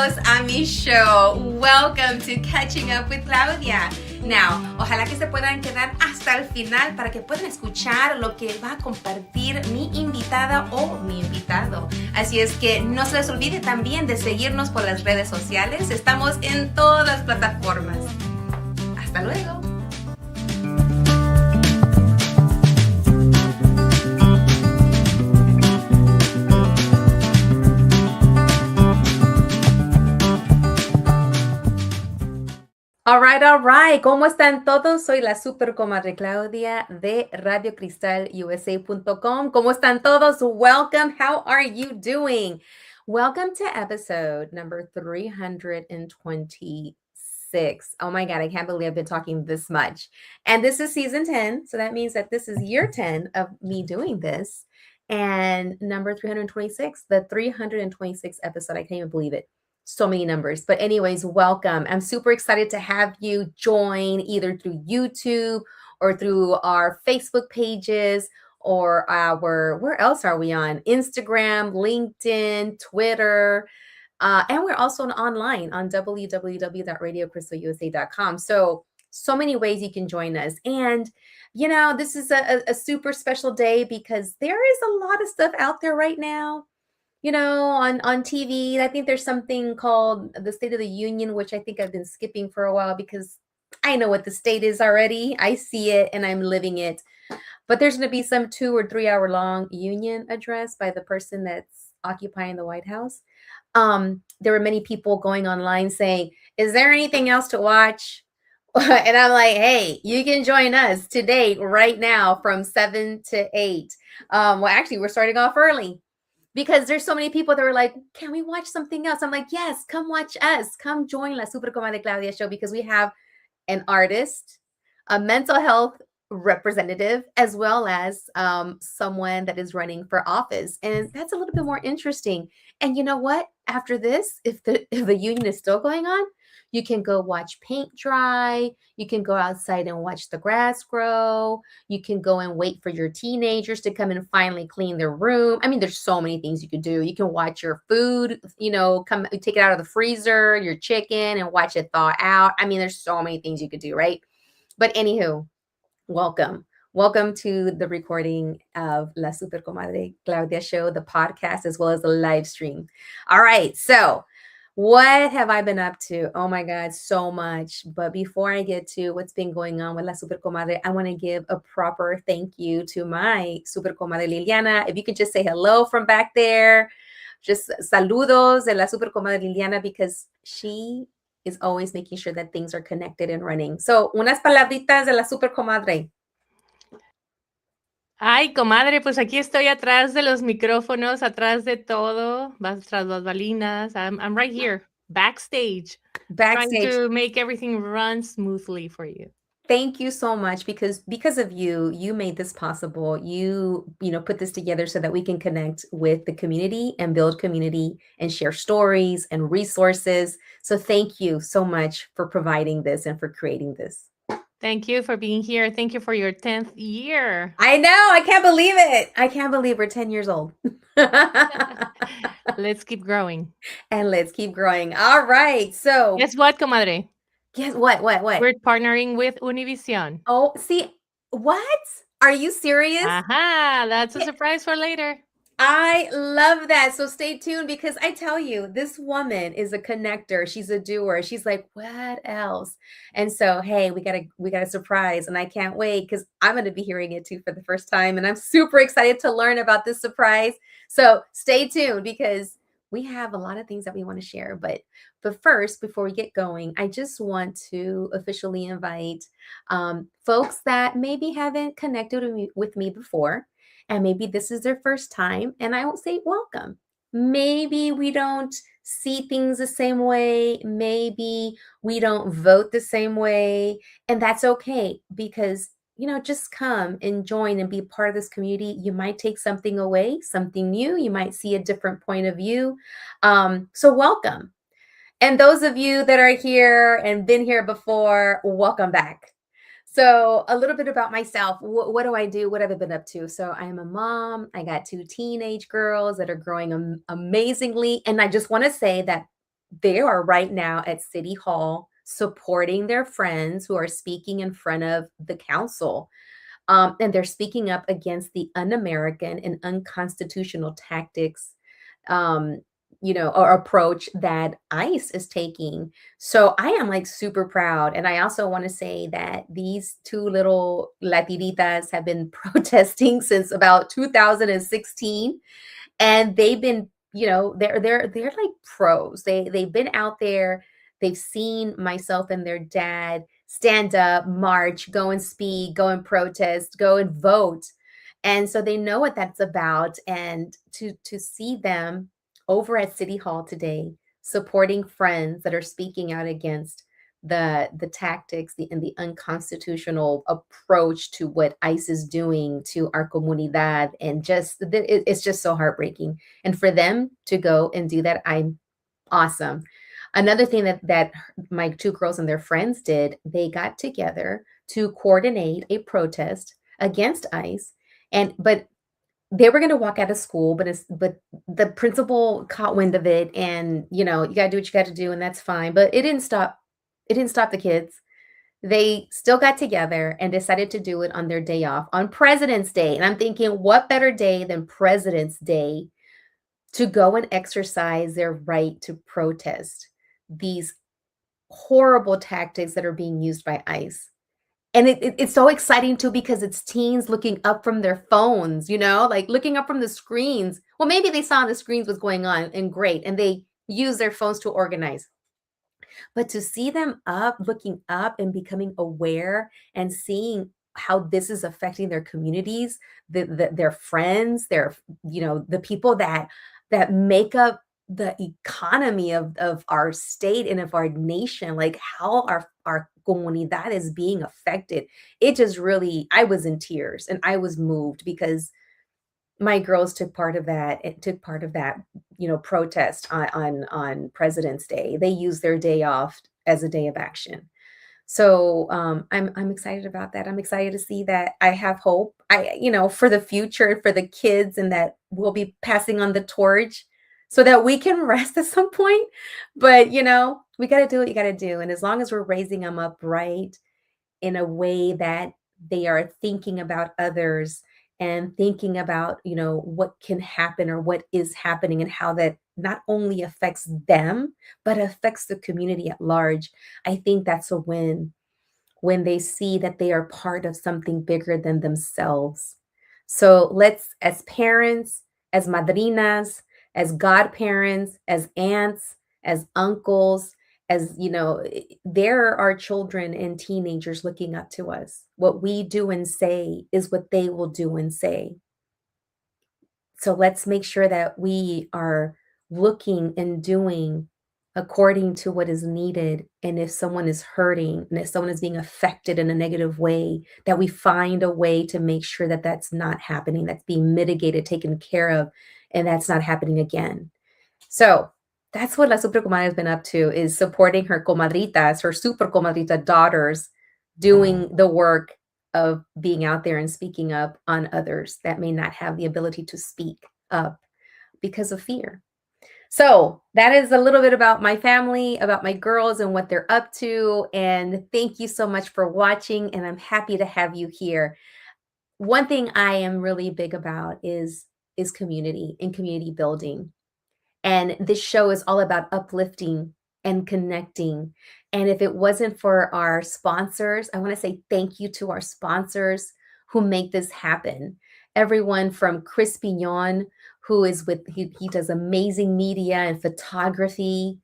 bienvenidos a mi show. Welcome to Catching Up with Claudia. Now, ojalá que se puedan quedar hasta el final para que puedan escuchar lo que va a compartir mi invitada o mi invitado. Así es que no se les olvide también de seguirnos por las redes sociales. Estamos en todas las plataformas. Hasta luego. All right. ¿Cómo están todos? Soy la super comadre Claudia de radiocristalusa.com. ¿Cómo están todos? Welcome. How are you doing? Welcome to episode number 326. Oh my God, I can't believe I've been talking this much. And this is season 10. So that means that this is year 10 of me doing this. And number 326, the 326th episode. I can't even believe it. So many numbers. But anyways, welcome. I'm super excited to have you join either through YouTube or through our Facebook pages or where else are we on? Instagram, LinkedIn, Twitter. And we're also online on www.radiocristalusa.com. So many ways you can join us. And, this is a super special day because there is a lot of stuff out there right now. On TV, I think there's something called the State of the Union, which I think I've been skipping for a while because I know what the state is already. I see it and I'm living it. But there's going to be some 2 or 3 hour long union address by the person that's occupying the White House. There were many people going online saying, is there anything else to watch? And I'm like, hey, you can join us today, right now, from 7 to 8. Well, actually, we're starting off early. Because there's so many people that were like, can we watch something else? I'm like, yes, come watch us. Come join La Super Comadre Claudia show because we have an artist, a mental health representative, as well as someone that is running for office. And that's a little bit more interesting. And you know what? After this, if the union is still going on, you can go watch paint dry. You can go outside and watch the grass grow. You can go and wait for your teenagers to come and finally clean their room. I mean, there's so many things you could do. You can watch your food, come take it out of the freezer, your chicken, and watch it thaw out. I mean, there's so many things you could do, right? But anywho, welcome. Welcome to the recording of La Super Comadre Claudia show, the podcast, as well as the live stream. All right, so what have I been up to? Oh my God, so much. But before I get to what's been going on with La Super Comadre, I want to give a proper thank you to my Super Comadre Liliana. If you could just say hello from back there, just saludos de La Super Comadre Liliana, because she is always making sure that things are connected and running. So, unas palabritas de La Super Comadre. Ay, comadre, pues aquí estoy atrás de los micrófonos, atrás de todo, tras las balinas. I'm right here, backstage, trying to make everything run smoothly for you. Thank you so much because of you made this possible. You put this together so that we can connect with the community and build community and share stories and resources. So thank you so much for providing this and for creating this. Thank you for being here. Thank you for your 10th year. I know. I can't believe it. I can't believe we're 10 years old. Let's keep growing. And let's keep growing. All right. So guess what, comadre? Guess what? We're partnering with Univision. Oh, see, what? Are you serious? Aha, that's a surprise for later. I love that. So stay tuned because I tell you, this woman is a connector. She's a doer. She's like, what else? And so, hey, we got a surprise and I can't wait because I'm going to be hearing it too for the first time. And I'm super excited to learn about this surprise. So stay tuned because we have a lot of things that we want to share. But first, before we get going, I just want to officially invite folks that maybe haven't connected with me before. And maybe this is their first time. And I will say, welcome. Maybe we don't see things the same way. Maybe we don't vote the same way. And that's okay because, just come and join and be part of this community. You might take something away, something new. You might see a different point of view. So welcome. And those of you that are here and been here before, welcome back. So a little bit about myself. What do I do? What have I been up to? So I am a mom. I got 2 teenage girls that are growing amazingly. And I just want to say that they are right now at City Hall supporting their friends who are speaking in front of the council. And they're speaking up against the un-American and unconstitutional tactics, um, or approach that ICE is taking. So I am like super proud. And I also want to say that these two little Latinitas have been protesting since about 2016, and they've been, they're like pros. They've been out there. They've seen myself and their dad stand up, march, go and speak, go and protest, go and vote. And so they know what that's about. And to see them over at City Hall today supporting friends that are speaking out against the tactics, and the unconstitutional approach to what ICE is doing to our comunidad, and it's just so heartbreaking. And for them to go and do that, I'm awesome. Another thing that my two girls and their friends did, they got together to coordinate a protest against ICE, and but they were going to walk out of school, but the principal caught wind of it, and you got to do what you got to do, and that's fine. But it didn't stop the kids. They still got together and decided to do it on their day off, on President's Day. And I'm thinking, what better day than President's Day to go and exercise their right to protest these horrible tactics that are being used by ICE. And it's so exciting too, because it's teens looking up from their phones, like looking up from the screens. Well, maybe they saw on the screens what's going on, and great, and they use their phones to organize. But to see them looking up and becoming aware and seeing how this is affecting their communities, their friends, the people that make up the economy of our state and of our nation, like how our comunidad is being affected. It just really, I was in tears and I was moved, because my girls took part of that. It took part of that, protest on President's Day. They used their day off as a day of action. So I'm excited about that. I'm excited to see that. I have hope. For the future, for the kids, and that we'll be passing on the torch so that we can rest at some point. But we got to do what you got to do, and as long as we're raising them up right, in a way that they are thinking about others and thinking about, what can happen or what is happening, and how that not only affects them, but affects the community at large. I think that's a win when they see that they are part of something bigger than themselves. So let's, as parents, as madrinas, as godparents, as aunts, as uncles, as there are children and teenagers looking up to us. What we do and say is what they will do and say. So let's make sure that we are looking and doing according to what is needed. And if someone is hurting, and if someone is being affected in a negative way, that we find a way to make sure that that's not happening, that's being mitigated, taken care of, and that's not happening again. So that's what La Super Comadre has been up to, is supporting her comadritas, her super comadrita daughters, doing the work of being out there and speaking up on others that may not have the ability to speak up because of fear. So that is a little bit about my family, about my girls and what they're up to. And thank you so much for watching. And I'm happy to have you here. One thing I am really big about is community and community building. And this show is all about uplifting and connecting. And if it wasn't for our sponsors, I want to say thank you to our sponsors who make this happen. Everyone from Chris Pignon, who is he does amazing media and photography,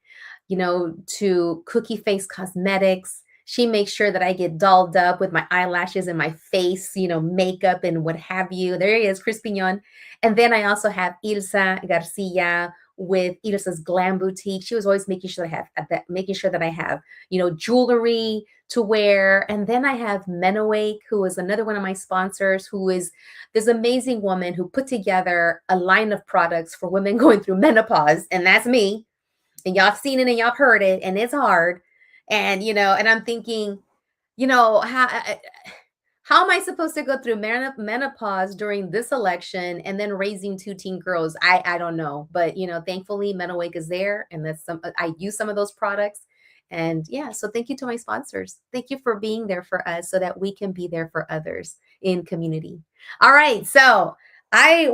to Cookie Face Cosmetics. She makes sure that I get dolled up with my eyelashes and my face, makeup and what have you. There he is, Chris Pignon. And then I also have Ilsa Garcia with Ilsa's Glam Boutique. She was always making sure that I have, jewelry to wear. And then I have Menawake, who is another one of my sponsors, who is this amazing woman who put together a line of products for women going through menopause. And that's me. And y'all have seen it and y'all have heard it, and it's hard. And, and I'm thinking, how how am I supposed to go through menopause during this election and then raising 2 teen girls? I don't know, but thankfully MetaWake is there, and I use some of those products, and yeah. So thank you to my sponsors. Thank you for being there for us, so that we can be there for others in community. All right, so I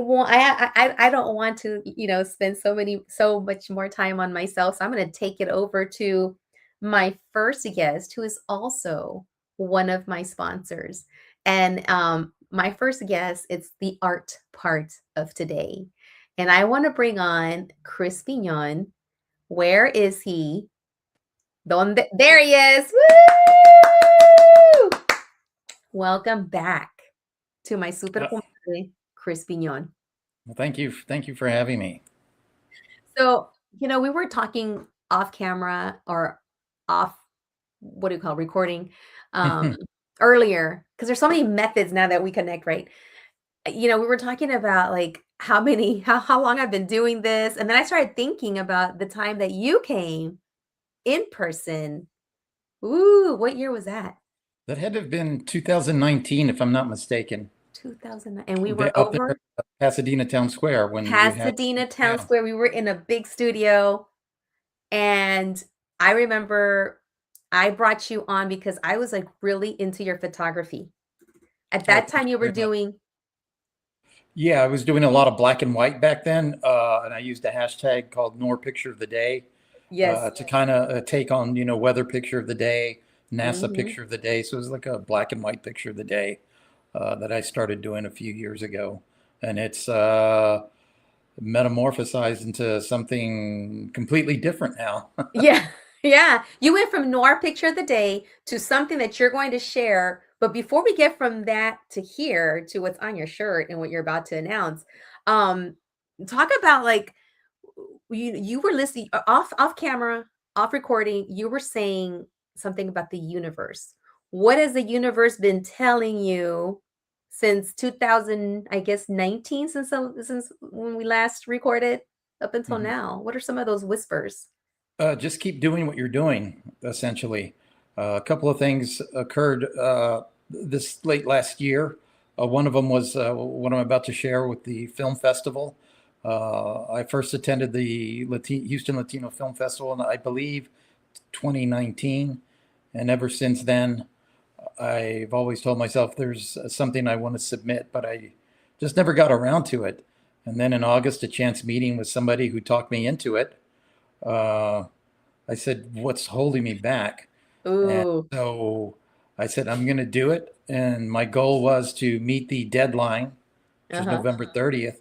don't want to spend so much more time on myself, so I'm going to take it over to my first guest, who is also one of my sponsors. And my first guest, it's the art part of today. And I want to bring on Chris Pignon. Where is he? There he is. Woo! Welcome back to my super comadre, Chris Pignon. Well, thank you. Thank you for having me. So, we were talking off camera or off, what do you call recording, earlier, because there's so many methods now that we connect, right? We were talking about like how long I've been doing this. And then I started thinking about the time that you came in person. Ooh, what year was that? That had to have been 2019, if I'm not mistaken. 2009. And we were up there at Pasadena Town Square. Pasadena Town Square. We were in a big studio. And I remember I brought you on because I was like really into your photography. At that time you were doing. Yeah, I was doing a lot of black and white back then. And I used a hashtag called Nor Picture of the Day. Yes. To kind of take on, weather picture of the day, NASA picture of the day. So it was like a black and white picture of the day that I started doing a few years ago. And it's metamorphosized into something completely different now. Yeah. Yeah. You went from Noir Picture of the Day to something that you're going to share. But before we get from that to here to what's on your shirt and what you're about to announce, talk about like, you were listening off camera, off recording, you were saying something about the universe. What has the universe been telling you since 2019, since when we last recorded up until now? What are some of those whispers? Just keep doing what you're doing, essentially. A couple of things occurred this late last year. One of them was what I'm about to share with the film festival. I first attended the Houston Latino Film Festival in, I believe, 2019. And ever since then, I've always told myself there's something I want to submit, but I just never got around to it. And then in August, a chance meeting with somebody who talked me into it. I said, what's holding me back? Ooh. And so I said, I'm going to do it. And my goal was to meet the deadline, which is November 30th.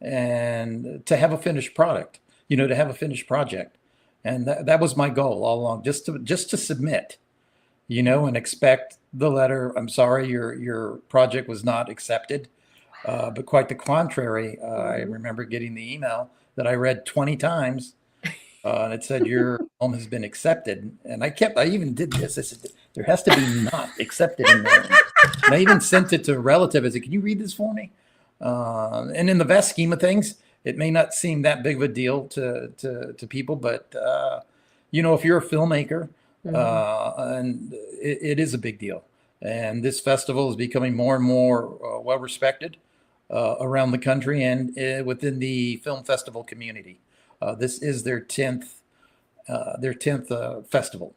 And to have a finished product, to have a finished project. And that was my goal all along, just to submit, and expect the letter. I'm sorry, your project was not accepted. But quite the contrary. I remember getting the email that I read 20 times. And it said, your film has been accepted. And I even did this. I said, there has to be not accepted in there. And I even sent it to a relative. I said, can you read this for me? And in the vast scheme of things, it may not seem that big of a deal to people, but if you're a filmmaker, and it is a big deal. And this festival is becoming more and more well respected around the country and within the film festival community. This is their 10th festival.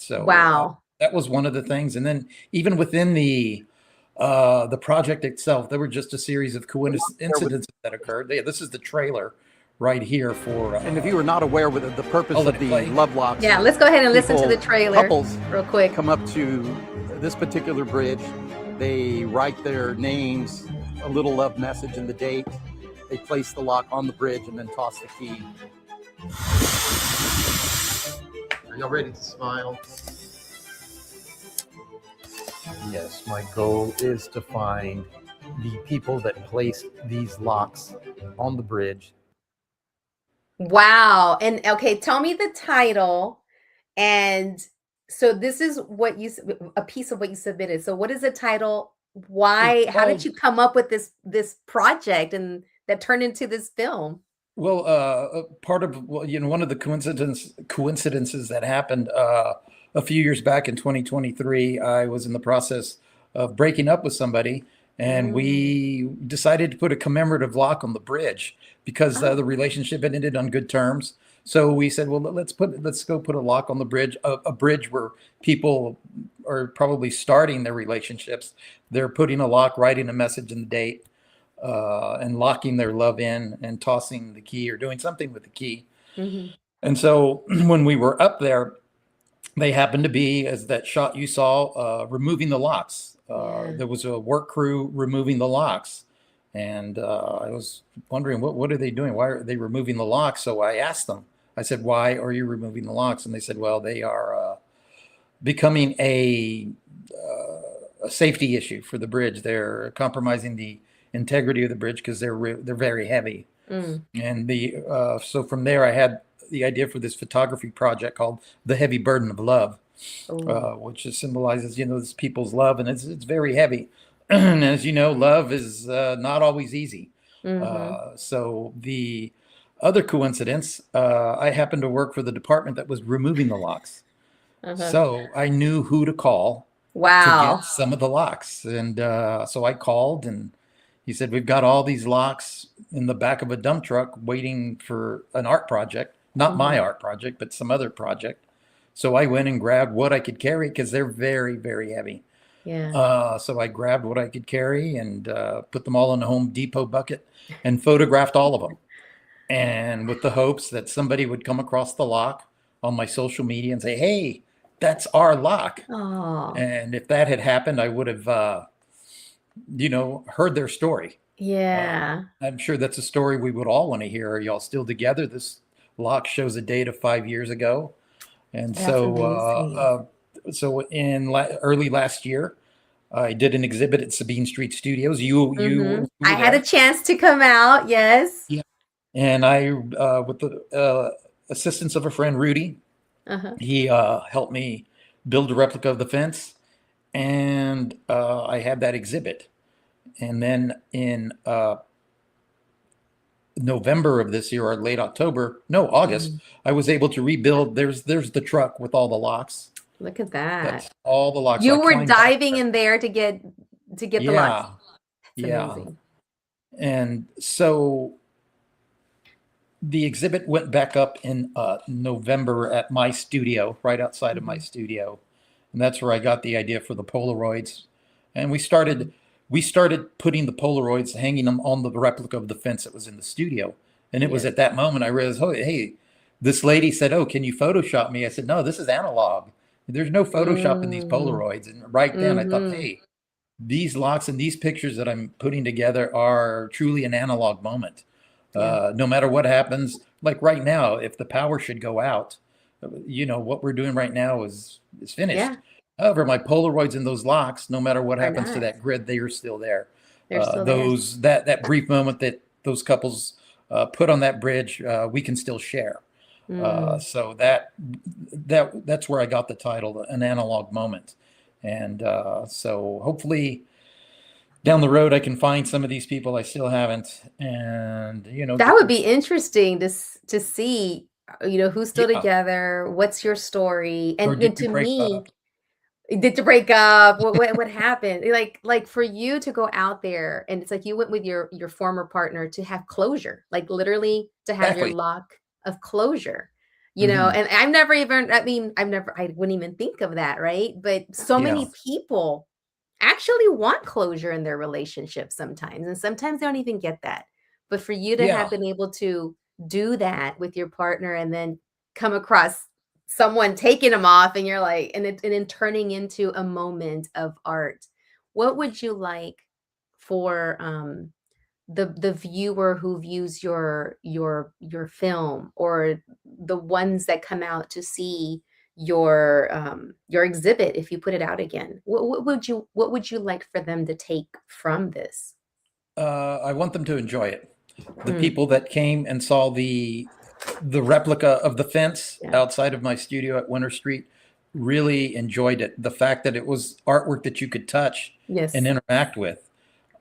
So wow, that was one of the things. And then even within the project itself, there were just a series of coincidences that occurred. This is the trailer right here for. And if you were not aware with the purpose of the love locks, yeah, let's go ahead and listen to the trailer. Couples real quick come up to this particular bridge. They write their names, a little love message, and the date. They place the lock on the bridge and then toss the key. Are y'all ready to smile? Yes, my goal is to find the people that placed these locks on the bridge. Wow. And okay, tell me the title. And so this is a piece of what you submitted. So what is the title? Why, how did you come up with this project and that turned into this film? Well, part of, one of the coincidences that happened a few years back in 2023, I was in the process of breaking up with somebody, and we decided to put a commemorative lock on the bridge because the relationship had ended on good terms. So we said, well, let's go put a lock on the bridge, a bridge where people are probably starting their relationships. They're putting a lock, writing a message and the date, and locking their love in and tossing the key or doing something with the key. And so when we were up there, they happened to be, as that shot you saw, removing the locks. There was a work crew removing the locks. And I was wondering, what are they doing? Why are they removing the locks? So I asked them, I said, why are you removing the locks? And they said, well, they are becoming a safety issue for the bridge. They're compromising the integrity of the bridge because they're very heavy. And so from there, I had the idea for this photography project called The Heavy Burden of Love, which symbolizes, this people's love, and it's very heavy. And as you know, love is not always easy. So the other coincidence, I happened to work for the department that was removing the locks. So I knew who to call to get some of the locks. And so I called, and he said, we've got all these locks in the back of a dump truck waiting for an art project, not my art project, but some other project. So I went and grabbed what I could carry because they're very, very heavy. So I grabbed what I could carry and put them all in a Home Depot bucket and photographed all of them. And with the hopes that somebody would come across the lock on my social media and say, hey, that's our lock. And if that had happened, I would have, heard their story. I'm sure that's a story we would all want to hear. Are y'all still together? This lock shows a date of 5 years ago. And that's so in early last year, I did an exhibit at Sabine Street Studios. I had a chance to come out. Yes. Yeah. And I, with the assistance of a friend, Rudy, he helped me build a replica of the fence, and I had that exhibit. And then in November of this year, or late August, I was able to rebuild. There's the truck with all the locks. Look at that. That's all the locks. You were diving in there to get the locks. That's amazing. And so the exhibit went back up in November at my studio, right outside of my studio. And that's where I got the idea for the Polaroids. And we started putting the Polaroids, hanging them on the replica of the fence that was in the studio. And it was at that moment I realized, hey, this lady said, oh, can you Photoshop me? I said, no, this is analog. There's no Photoshop in these Polaroids. And right then I thought, hey, these locks and these pictures that I'm putting together are truly an analog moment. No matter what happens, like right now, if the power should go out, what we're doing right now is finished. However, my Polaroids and those locks, no matter what happens to that grid, they are still there. They're still that brief moment that those couples put on that bridge, we can still share. So that's where I got the title, An Analog Moment. And so hopefully down the road, I can find some of these people I still haven't. And, that would be interesting to see, who's still together. What's your story? And to me, did you break up? What happened? Like for you to go out there, and it's like you went with your former partner to have closure, like literally to have your lock of closure, and I wouldn't even think of that. Right. But so many people actually want closure in their relationship sometimes. And sometimes they don't even get that. But for you to have been able to do that with your partner and then come across someone taking them off, and you're like, and then turning into a moment of art. What would you like for the viewer who views your film, or the ones that come out to see your exhibit if you put it out again? What would you like for them to take from this? I want them to enjoy it. The people that came and saw the replica of the fence outside of my studio at Winter Street really enjoyed it. The fact that it was artwork that you could touch and interact with.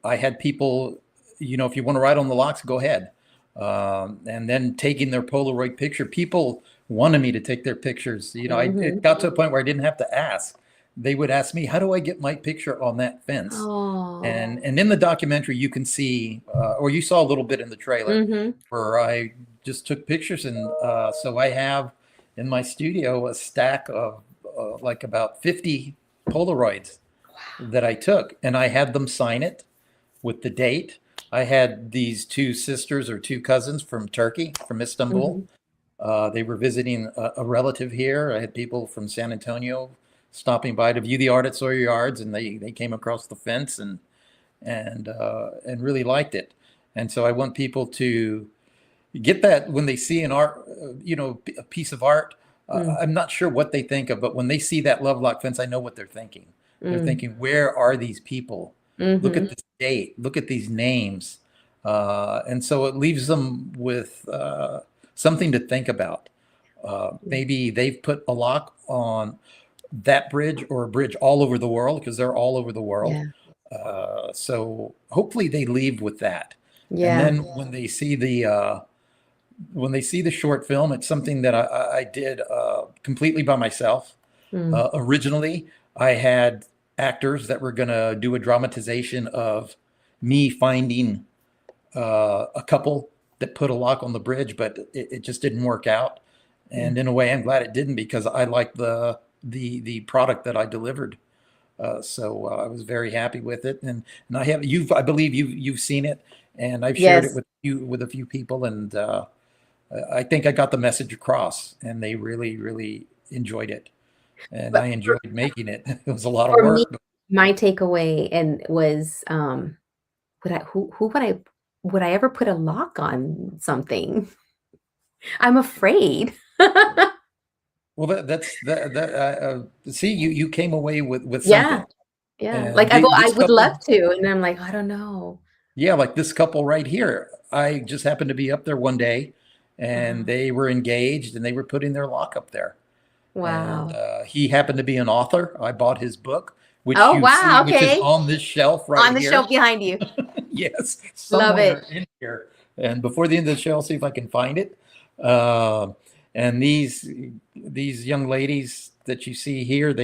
I had people, if you want to write on the locks, go ahead. And then taking their Polaroid picture. People wanted me to take their pictures. It got to a point where I didn't have to ask. they would ask me, how do I get my picture on that fence? Oh. And in the documentary, you can see, or you saw a little bit in the trailer, where I just took pictures. And so I have in my studio a stack of like about 50 Polaroids that I took, and I had them sign it with the date. I had these two sisters or two cousins from Turkey, from Istanbul. They were visiting a relative here. I had people from San Antonio stopping by to view the art at Sawyer Yards, and they came across the fence and really liked it. And so I want people to get that when they see an art, a piece of art. I'm not sure what they think of, but when they see that Lovelock fence, I know what they're thinking. They're thinking, where are these people? Look at this date. Look at these names. And so it leaves them with something to think about. Maybe they've put a lock on that bridge or a bridge all over the world, because they're all over the world. So hopefully they leave with that. And then when they see the short film, it's something that I did completely by myself. Originally, I had actors that were going to do a dramatization of me finding a couple that put a lock on the bridge, but it just didn't work out. And in a way, I'm glad it didn't, because I liked the product that I delivered. So I was very happy with it. And I believe you've seen it, and I've shared it with a few people, and I think I got the message across, and they really, really enjoyed it. And I enjoyed making it. It was a lot of work. My takeaway was, would I ever put a lock on something? I'm afraid. Well, see, you came away with something. Yeah. Like I would love to, and I'm like, I don't know. Yeah, like this couple right here. I just happened to be up there one day, and they were engaged, and they were putting their lock up there. Wow. And he happened to be an author. I bought his book, which which is on this shelf right here. On the shelf behind you. Yes. Love it. In here. And before the end of the show, I'll see if I can find it. And these young ladies that you see here,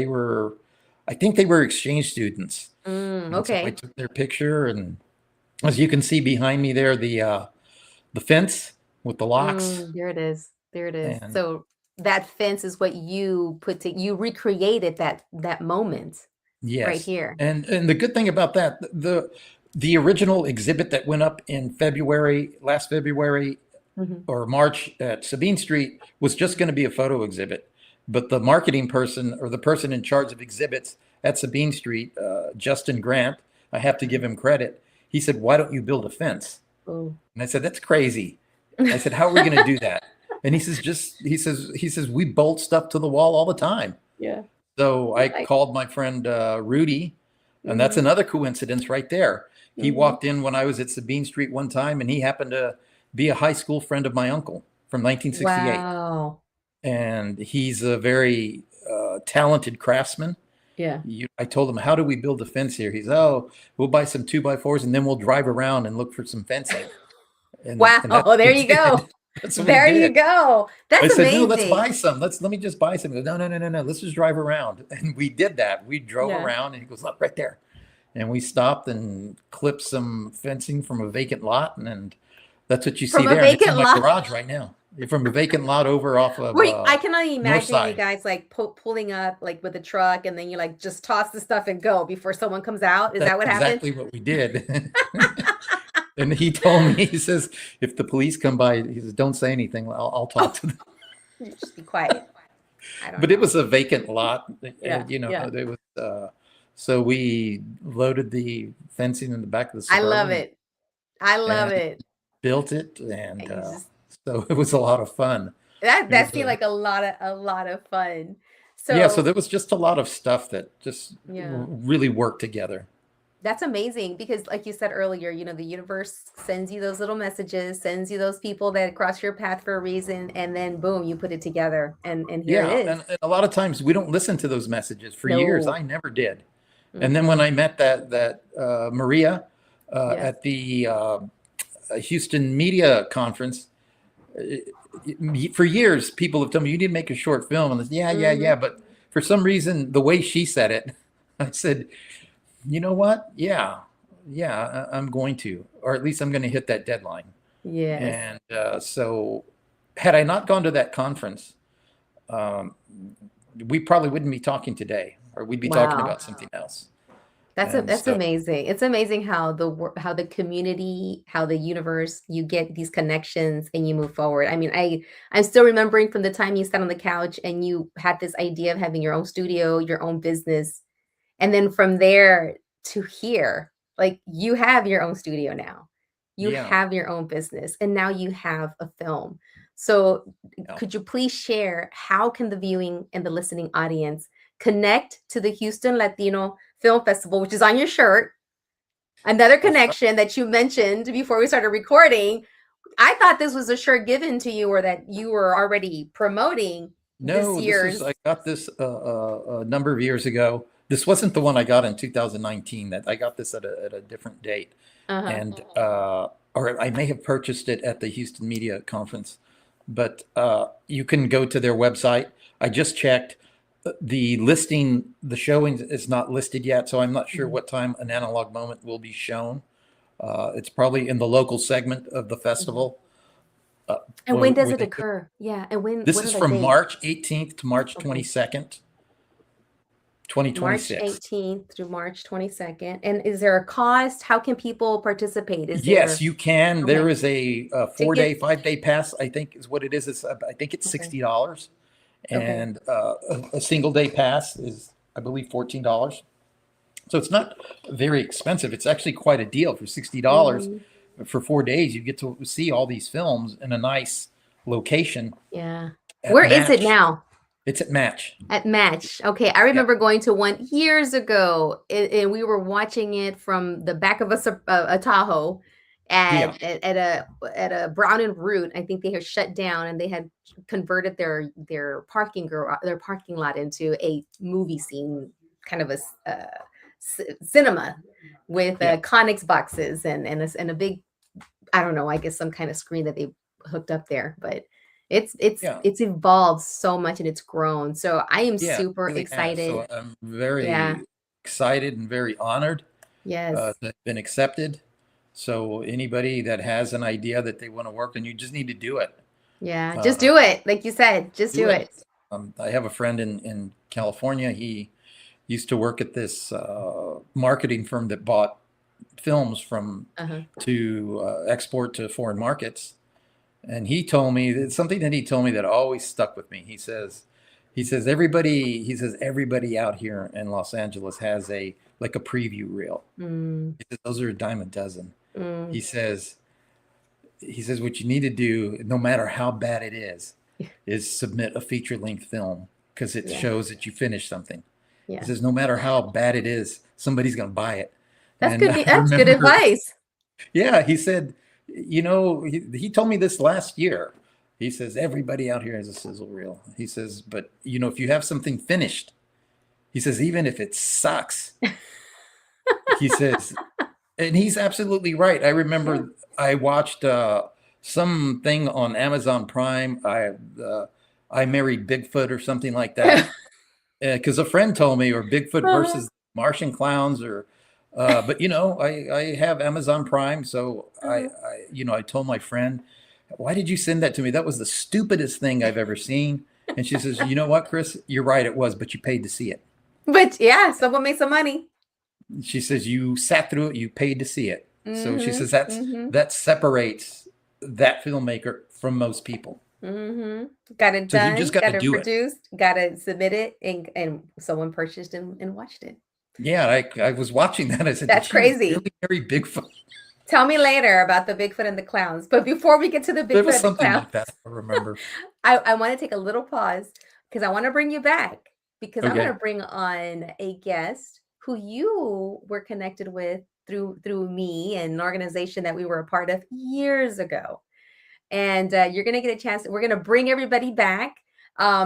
I think they were exchange students. Okay. So I took their picture, and as you can see behind me there, the fence with the locks. There it is. And So that fence is what you you recreated that moment right here. And the good thing about that, the original exhibit that went up in last February or March at Sabine Street was just going to be a photo exhibit. But the marketing person, or the person in charge of exhibits at Sabine Street, Justin Grant, I have to give him credit. He said, "Why don't you build a fence?" And I said, "That's crazy." I said, "How are we going to do that?" And he says, "We bolt stuff to the wall all the time." Yeah. So I called my friend Rudy, and that's another coincidence right there. He walked in when I was at Sabine Street one time, and he happened to be a high school friend of my uncle from 1968. Wow. And he's a very talented craftsman. Yeah. I told him, "How do we build a fence here?" He's, "Oh, we'll buy some 2x4s, and then we'll drive around and look for some fencing." And there you go. There you go. That's amazing. I said, "No, let's buy some. Let me just buy some." He goes, No. Let's just drive around. And we did that. We drove around, and he goes, "Look right there." And we stopped and clipped some fencing from a vacant lot, and that's what you see there. It's in my garage right now. From a vacant lot over off of. Wait, I can only imagine you guys like pulling up like with a truck, and then you like just toss the stuff and go before someone comes out. Is that what happened? Exactly what we did. And he told me, he says, if the police come by, he says, "Don't say anything. I'll talk to them." Just be quiet. But it was a vacant lot. It was. So we loaded the fencing in the back of the Suburban. I love it. Built it, and so it was a lot of fun. That seemed like a lot of fun. So there was just a lot of stuff that just really worked together. That's amazing, because like you said earlier, the universe sends you those little messages, sends you those people that cross your path for a reason, and then boom, you put it together, and here it is. And a lot of times we don't listen to those messages. For years, I never did. And then when I met that Maria at the Houston Media Conference, for years people have told me, "You need to make a short film." And I said, yeah, but for some reason, the way she said it, I said, you know what? Yeah, I'm going to, or at least I'm going to hit that deadline. Yes. And so had I not gone to that conference, we probably wouldn't be talking today, or we'd be talking about something else. That's amazing. It's amazing how the community, how the universe, you get these connections and you move forward. I mean, I'm still remembering from the time you sat on the couch and you had this idea of having your own studio, your own business, and then from there to here, like you have your own studio now. You have your own business, and now you have a film. So could you please share how can the viewing and the listening audience connect to the Houston Latino Film Festival, which is on your shirt? Another connection that you mentioned before we started recording. I thought this was a shirt given to you, or that you were already promoting. No, I got this a number of years ago. This wasn't the one I got in 2019. That I got this at a different date, and or I may have purchased it at the Houston Media Conference. But you can go to their website. I just checked. The listing, the showing is not listed yet, so I'm not sure what time An Analog Moment will be shown. It's probably in the local segment of the festival. And when does it occur? Yeah, and when? This is from March 18th to March 22nd, 2026. March 18th through March 22nd. And is there a cost? How can people participate? Yes, you can. Okay. There is a 4-day, 5-day pass, I think is what it is. I think it's $60. And a single day pass is, I believe, $14. So it's not very expensive. It's actually quite a deal for $60. For 4 days. You get to see all these films in a nice location. Yeah. Where is it now? It's at Match. At Match. Okay. I remember going to one years ago, and we were watching it from the back of a Tahoe at a Brown and Root. I think they had shut down, and they had converted their parking lot into a movie scene, kind of a cinema with Connex boxes and a big, I don't know, I guess some kind of screen that they hooked up there. But it's evolved so much and it's grown. So I am super excited. So I'm very excited and very honored. Yes, to have been accepted. So anybody that has an idea that they want to work on, you just need to do it. Yeah, just do it. Like you said, just do it. I have a friend in California. He used to work at this marketing firm that bought films from to export to foreign markets. And he told me something that he told me that always stuck with me. He says everybody out here in Los Angeles has a preview reel. He says, those are a dime a dozen. He says what you need to do, no matter how bad it is submit a feature-length film, because it shows that you finished something. He says no matter how bad it is, somebody's going to buy it. That's good advice. Yeah, he said, he told me this last year. He says everybody out here has a sizzle reel. He says, but if you have something finished, he says even if it sucks, he says, and he's absolutely right. I remember I watched something on Amazon Prime. I Married Bigfoot or something like that, because a friend told me, or Bigfoot versus Martian clowns, or but I have Amazon Prime, so I told my friend, why did you send that to me? That was the stupidest thing I've ever seen. And she says, you know what, Chris, you're right, it was, but you paid to see it. But yeah, someone made some money. She says you sat through it, you paid to see it. So she says that separates that filmmaker from most people. Got it done, you just got to do produced, got to submit it, and someone purchased and watched it. Yeah, I was watching that. I said, that's crazy. Really marry Bigfoot? Tell me later about the Bigfoot and the clowns. But before we get to the Bigfoot and the clowns, like that, I remember. I want to take a little pause because I want to bring you back, because I'm going to bring on a guest who you were connected with through me and an organization that we were a part of years ago. And you're going to get a chance. We're going to bring everybody back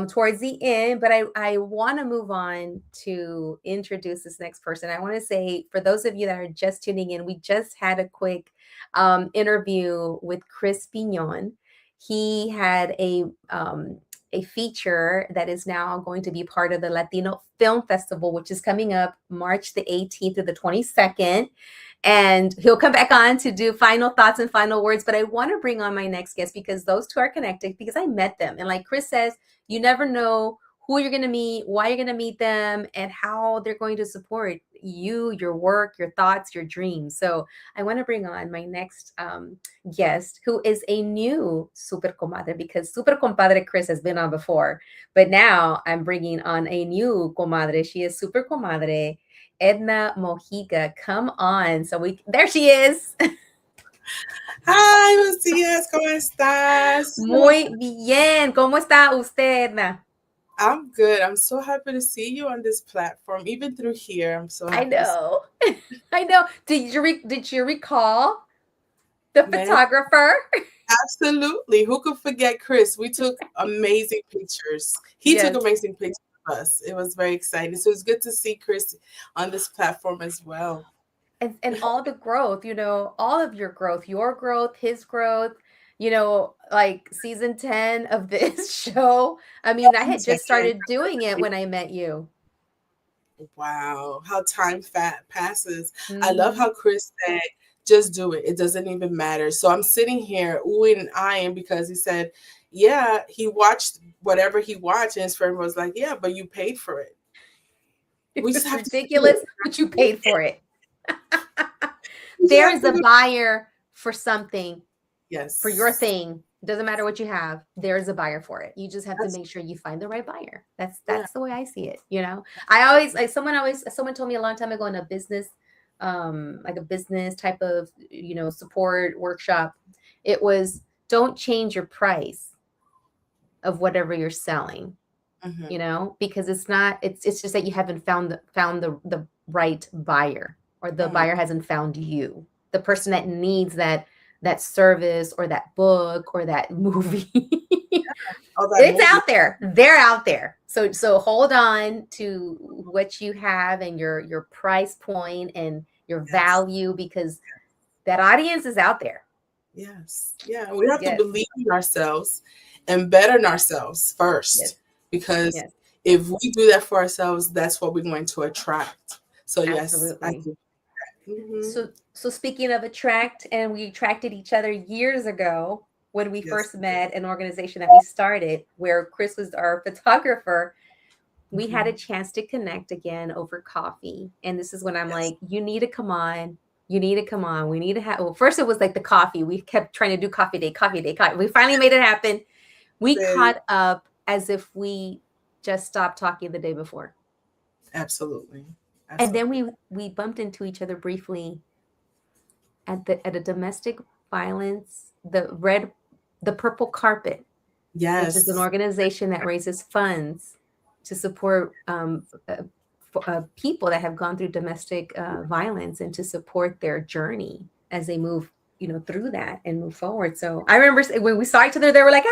towards the end, but I want to move on to introduce this next person. I want to say, for those of you that are just tuning in, we just had a quick interview with Chris Pignon. He had a feature that is now going to be part of the Latino Film Festival, which is coming up March the 18th to the 22nd. And he'll come back on to do final thoughts and final words. But I want to bring on my next guest because those two are connected, because I met them. And like Chris says, you never know who you're going to meet, why you're going to meet them, and how they're going to support you, your work, your thoughts, your dreams. So I want to bring on my next guest, who is a new Super Comadre, because Super Compadre Chris has been on before. But now I'm bringing on a new Comadre. She is Super Comadre Edna Mojica. Come on. So there she is. Hi, Macias, ¿cómo estás? Muy bien. ¿Cómo está usted, Edna? I'm good. I'm so happy to see you on this platform, even through here. I'm so happy. I know. I know. Did you recall the photographer? Absolutely. Who could forget Chris? We took amazing pictures. He took amazing pictures of us. It was very exciting. So it's good to see Chris on this platform as well. And all the growth, all of your growth, his growth, like season 10 of this show. I mean, I had just started doing it when I met you. Wow. How time passes. I love how Chris said, just do it. It doesn't even matter. So I'm sitting here oohing and eyeing because he said, yeah, he watched whatever he watched. And his friend was like, yeah, but you paid for it. It's ridiculous, but you paid for it. There is a buyer for something. Yes. For your thing. It doesn't matter what you have. There's a buyer for it. You just have to make sure you find the right buyer. That's the way I see it. Someone told me a long time ago in a business, like a business type of, support workshop, it was, don't change your price of whatever you're selling, because it's just that you haven't found the right buyer, or the buyer hasn't found you, the person that needs that service or that book or that movie. Out there. They're out there. So hold on to what you have and your price point and your value, because that audience is out there. Yes. Yeah. We have to believe in ourselves and better in ourselves first, because if we do that for ourselves, that's what we're going to attract. So absolutely. So speaking of attract, and we attracted each other years ago when we first met, an organization that we started where Chris was our photographer. We had a chance to connect again over coffee. And this is when I'm like, you need to come on. You need to come on. We need to have, first it was like the coffee. We kept trying to do coffee day. We finally made it happen. We caught up as if we just stopped talking the day before. Absolutely. And then we bumped into each other briefly at a domestic violence, the Purple Carpet. Yes. Which is an organization that raises funds to support people that have gone through domestic violence, and to support their journey as they move, through that and move forward. So I remember when we saw each other, they were like,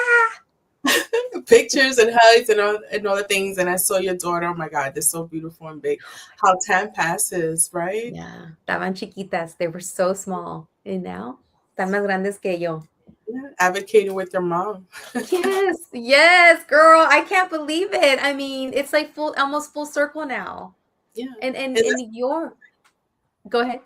pictures and hugs and all the things. And I saw your daughter. Oh my God, they're so beautiful and big. How time passes, right? Yeah. Estaban chiquitas. They were so small. And now están más grandes que yo. Yeah, advocating with their mom. Yes, girl. I can't believe it. I mean, it's like almost full circle now. Yeah. And go ahead.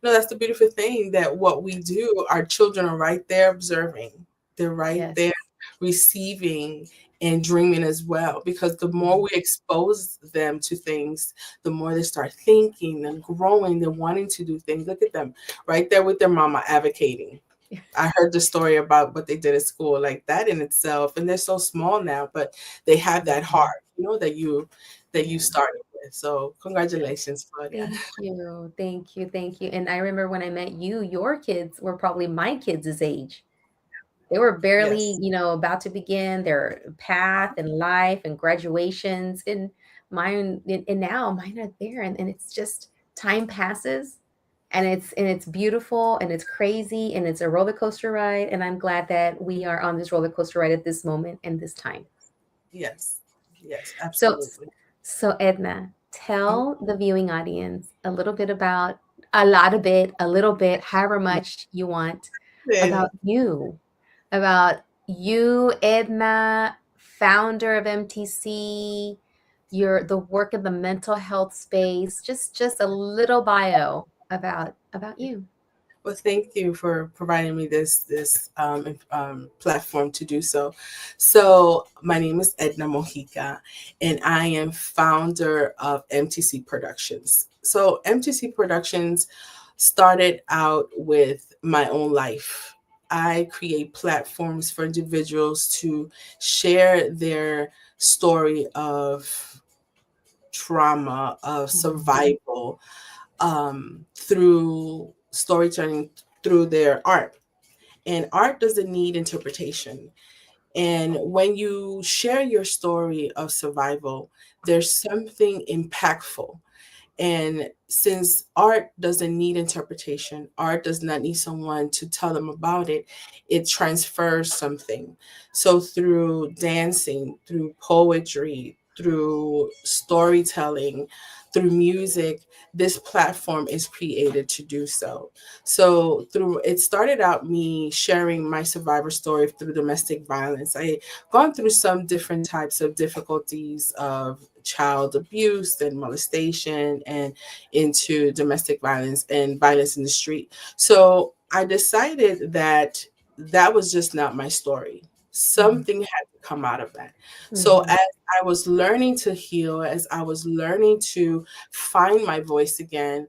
No, that's the beautiful thing, that what we do, our children are right there observing. They're right there receiving and dreaming as well, because the more we expose them to things, the more they start thinking and growing and wanting to do things. Look at them right there with their mama advocating. I heard the story about what they did at school, like that in itself. And they're so small now, but they have that heart, that you started with. So congratulations, Claudia. Thank you. And I remember when I met you, your kids were probably my kids' age. They were barely, about to begin their path and life and graduations, and now mine are there. And it's just, time passes, and it's beautiful, and it's crazy, and it's a roller coaster ride. And I'm glad that we are on this roller coaster ride at this moment and this time. Yes, absolutely. So Edna, tell the viewing audience a little bit, however much you want, about you, Edna, founder of MTC, you're the work in the mental health space. Just a little bio about you. Well, thank you for providing me this platform to do so. So my name is Edna Mojica, and I am founder of MTC Productions. So MTC Productions started out with my own life. I create platforms for individuals to share their story of trauma, of survival, through storytelling, through their art. And art doesn't need interpretation. And when you share your story of survival, there's something impactful. And since art doesn't need interpretation, art does not need someone to tell them about it, it transfers something. So through dancing, through poetry, through storytelling, through music, this platform is created to do so. So through it started out me sharing my survivor story through domestic violence. I gone through some different types of difficulties of child abuse and molestation and into domestic violence and violence in the street. So I decided that that was just not my story. Something had to come out of that. So as I was learning to heal, as I was learning to find my voice again,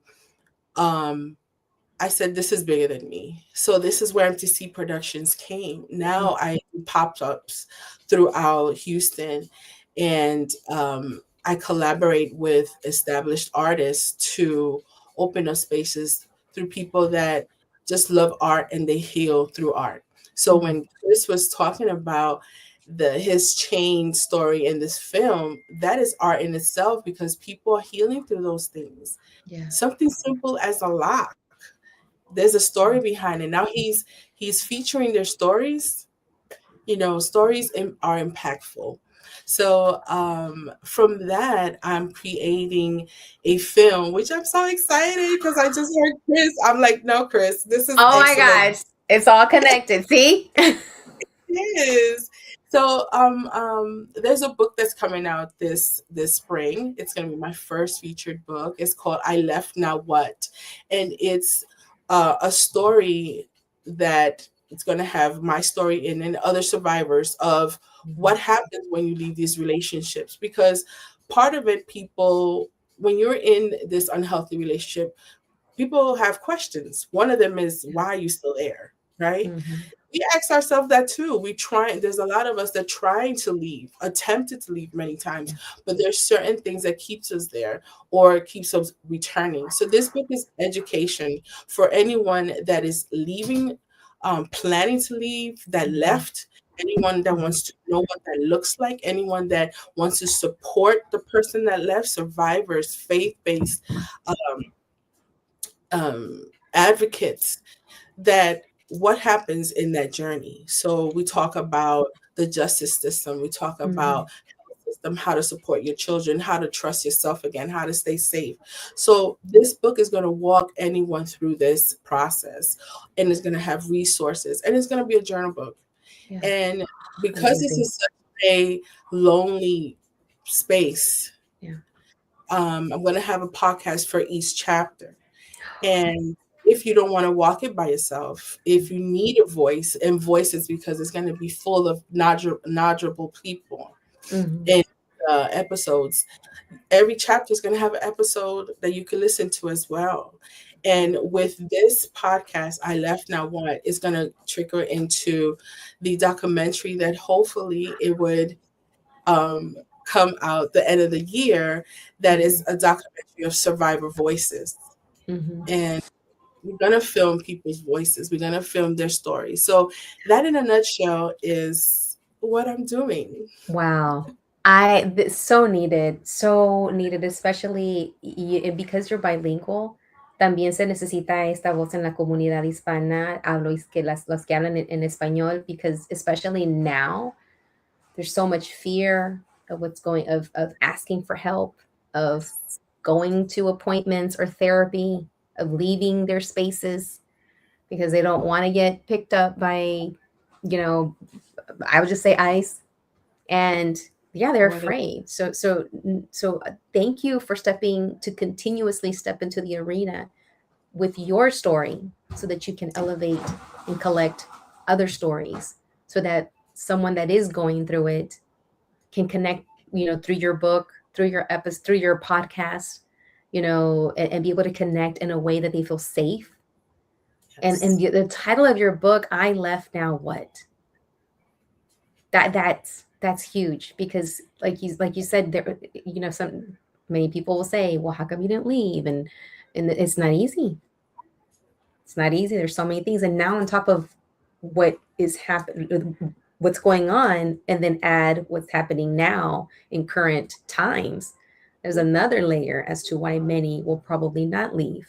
I said, this is bigger than me. So this is where MTC Productions came. Now I do pop-ups throughout Houston, and I collaborate with established artists to open up spaces through people that just love art and they heal through art. So when Chris was talking about his chain story in this film, that is art in itself, because people are healing through those things. Yeah. Something simple as a lock, there's a story behind it. Now he's featuring their stories. Stories are impactful. So from that, I'm creating a film, which I'm so excited because I just heard Chris. I'm like, no, Chris, this is oh excellent. my gosh, it's all connected. See. It is. So there's a book that's coming out this spring. It's going to be my first featured book. It's called I Left Now What? And it's a story that it's going to have my story in and other survivors of what happens when you leave these relationships. Because part of it, people, when you're in this unhealthy relationship, people have questions. One of them is, why are you still there? Right? We ask ourselves that too. There's a lot of us that trying to leave, attempted to leave many times, but there's certain things that keeps us there or keeps us returning. So this book is education for anyone that is leaving, planning to leave, that left, anyone that wants to know what that looks like, anyone that wants to support the person that left, survivors, faith-based advocates, that what happens in that journey. So we talk about the justice system, we talk about health system, how to support your children, how to trust yourself again, how to stay safe. So this book is going to walk anyone through this process, and it's going to have resources, and it's going to be a journal book. And because this is such a lonely space, I'm going to have a podcast for each chapter. And if you don't want to walk it by yourself, if you need a voice, and voices, because it's going to be full of knowledgeable people in episodes, every chapter is going to have an episode that you can listen to as well. And with this podcast, I Left Now What, is going to trickle into the documentary that hopefully it would come out the end of the year. That is a documentary of survivor voices. And we're going to film people's voices. We're going to film their stories. So that in a nutshell is what I'm doing. Wow. So needed, especially because you're bilingual. También se necesita esta voz en la comunidad hispana, los que hablan en español, because especially now, there's so much fear of of asking for help, of going to appointments or therapy, of leaving their spaces because they don't want to get picked up by, I would just say ICE, And yeah, they're afraid. So thank you for continuously step into the arena with your story so that you can elevate and collect other stories so that someone that is going through it can connect, through your book, through your episode, through your podcast, and be able to connect in a way that they feel safe. Yes. And the title of your book, I Left Now What? That's huge, because like you said, there, many people will say, well, how come you didn't leave? And it's not easy. It's not easy. There's so many things. And now on top of what is happening, what's going on, and then add what's happening now in current times, there's another layer as to why many will probably not leave.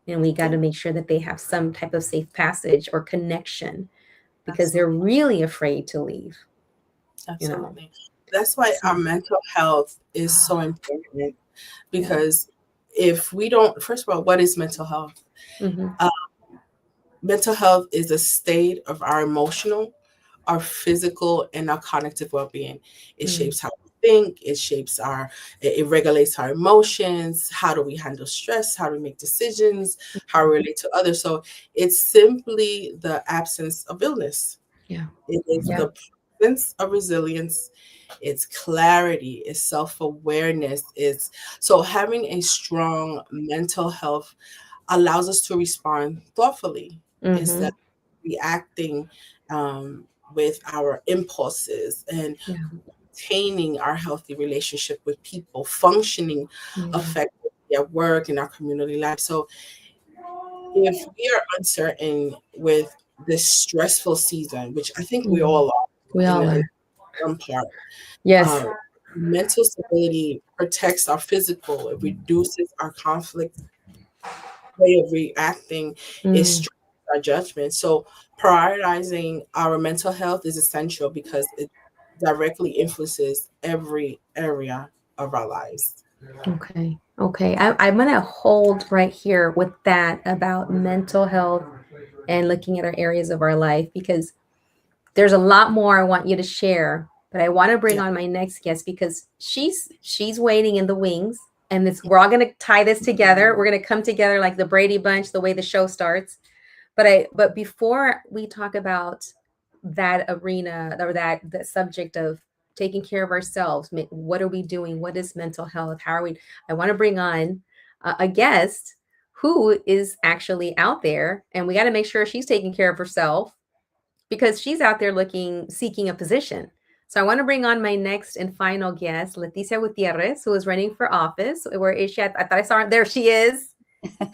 And we got to make sure that they have some type of safe passage or connection, because they're really afraid to leave. Absolutely. That's why our mental health is so important, because if we don't, first of all, what is mental health? Mm-hmm. Mental health is a state of our emotional, our physical, and our cognitive well-being. It shapes how we think, it regulates our emotions. How do we handle stress? How do we make decisions? How we relate to others? So it's simply the absence of illness. Yeah. It is the presence of resilience. It's clarity, it's self-awareness. So having a strong mental health allows us to respond thoughtfully instead of reacting with our impulses, and maintaining our healthy relationship with people, functioning effectively at work and our community life. So if we are uncertain with this stressful season, which I think we all are, in some part, yes, mental stability protects our physical, it reduces our conflict way of reacting, it strengthens our judgment. So prioritizing our mental health is essential because it directly influences every area of our lives. Okay. I'm going to hold right here with that about mental health and looking at our areas of our life, because there's a lot more I want you to share, but I want to bring on my next guest, because she's waiting in the wings, and we're all going to tie this together. We're going to come together like the Brady Bunch, the way the show starts. But before we talk about that arena, or that subject of taking care of ourselves, what are we doing? What is mental health? How are we? I want to bring on a guest who is actually out there, and we got to make sure she's taking care of herself, because she's out there seeking a position. So I want to bring on my next and final guest, Leticia Gutierrez, who is running for office. Where is she? I thought I saw her. There she is.